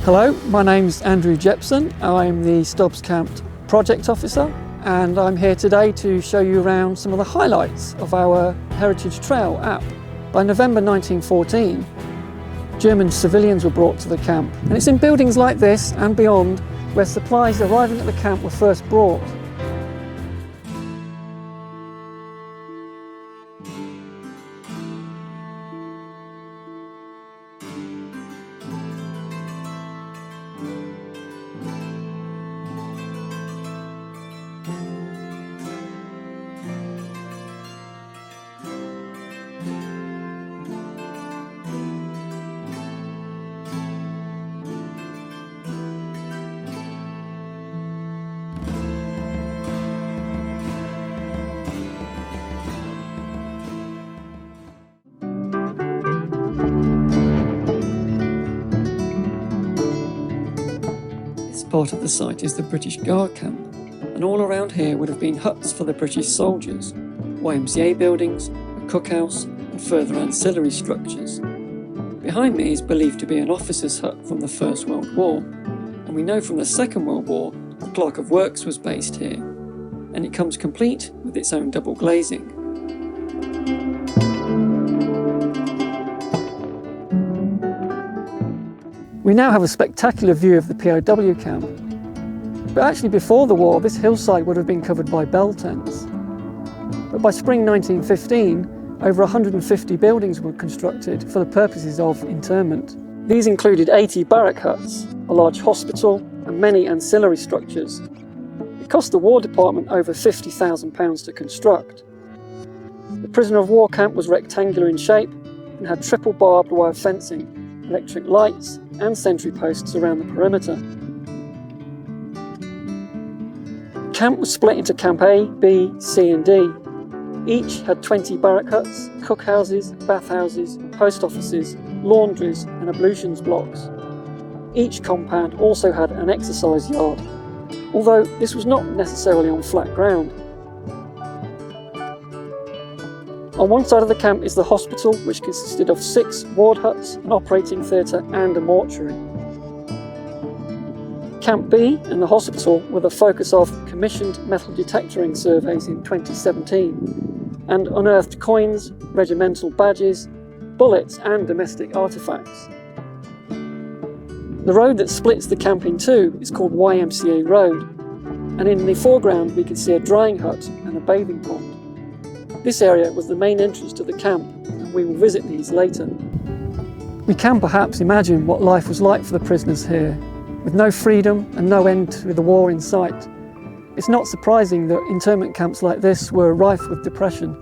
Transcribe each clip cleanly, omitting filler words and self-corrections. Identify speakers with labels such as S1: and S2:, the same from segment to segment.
S1: Hello, my name's Andrew Jepson. I'm the Stobs Camp Project Officer, and I'm here today to show you around some of the highlights of our Heritage Trail app. By November 1914, German civilians were brought to the camp, and it's in buildings like this and beyond where supplies arriving at the camp were first brought. Part of the site is the British Guard camp, and all around here would have been huts for the British soldiers, YMCA buildings, a cookhouse and further ancillary structures. Behind me is believed to be an officer's hut from the First World War, and we know from the Second World War the Clerk of Works was based here, and it comes complete with its own double glazing. We now have a spectacular view of the POW camp, but actually before the war this hillside would have been covered by bell tents. But by spring 1915, over 150 buildings were constructed for the purposes of internment. These included 80 barrack huts, a large hospital and many ancillary structures. It cost the War Department over £50,000 to construct. The prisoner of war camp was rectangular in shape and had triple barbed wire fencing, electric lights and sentry posts around the perimeter. Camp was split into Camp A, B, C and D. Each had 20 barrack huts, cookhouses, bathhouses, post offices, laundries and ablutions blocks. Each compound also had an exercise yard, although this was not necessarily on flat ground. On one side of the camp is the hospital, which consisted of 6 ward huts, an operating theatre and a mortuary. Camp B and the hospital were the focus of commissioned metal detectoring surveys in 2017 and unearthed coins, regimental badges, bullets and domestic artefacts. The road that splits the camp in two is called YMCA Road, and in the foreground we can see a drying hut and a bathing pond. This area was the main entrance to the camp, and we will visit these later. We can perhaps imagine what life was like for the prisoners here, with no freedom and no end to the war in sight. It's not surprising that internment camps like this were rife with depression.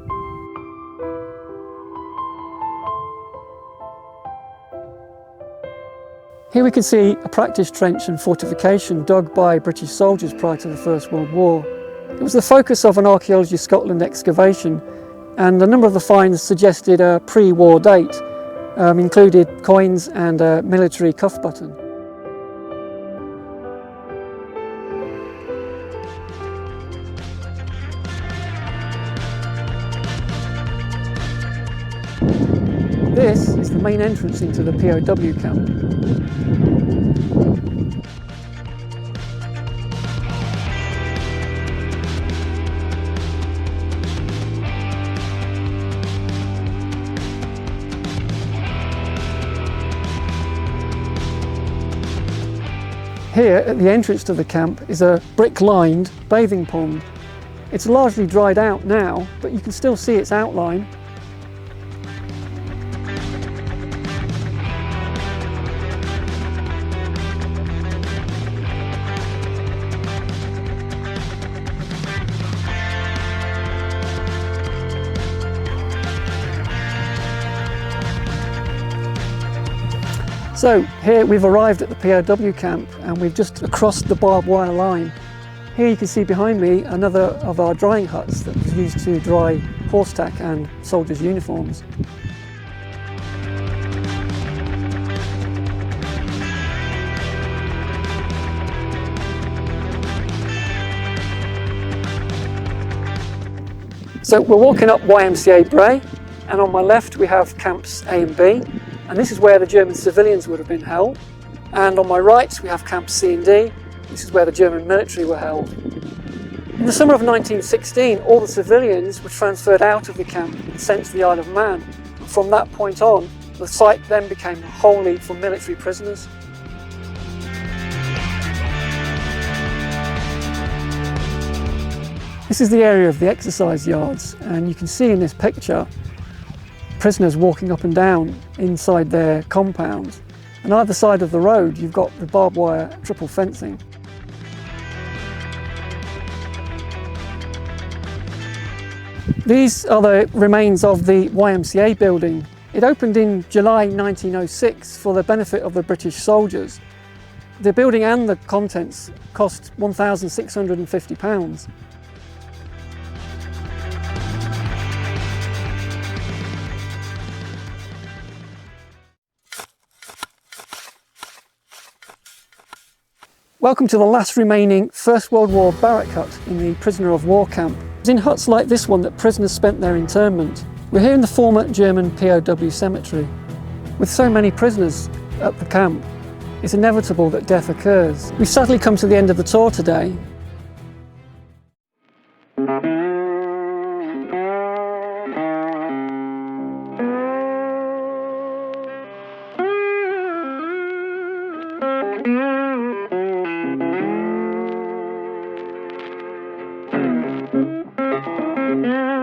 S1: Here we can see a practice trench and fortification dug by British soldiers prior to the First World War. It was the focus of an Archaeology Scotland excavation, and a number of the finds suggested a pre-war date, included coins and a military cuff button. This is the main entrance into the POW camp. Here at the entrance to the camp is a brick-lined bathing pond. It's largely dried out now, but you can still see its outline. So here we've arrived at the POW camp and we've just crossed the barbed wire line. Here you can see behind me another of our drying huts that was used to dry horse tack and soldiers' uniforms. So we're walking up YMCA Bray, and on my left we have camps A and B, and this is where the German civilians would have been held. And on my right we have Camp C and D. This is where the German military were held. In the summer of 1916, all the civilians were transferred out of the camp and sent to the Isle of Man. And from that point on, the site then became wholly for military prisoners. This is the area of the exercise yards, and you can see in this picture prisoners walking up and down inside their compound. On either side of the road you've got the barbed wire triple fencing. These are the remains of the YMCA building. It opened in July 1906 for the benefit of the British soldiers. The building and the contents cost £1,650. Welcome to the last remaining First World War barrack hut in the prisoner of war camp. It's in huts like this one that prisoners spent their internment. We're here in the former German POW cemetery. With so many prisoners at the camp, it's inevitable that death occurs. We've sadly come to the end of the tour today.
S2: Yeah.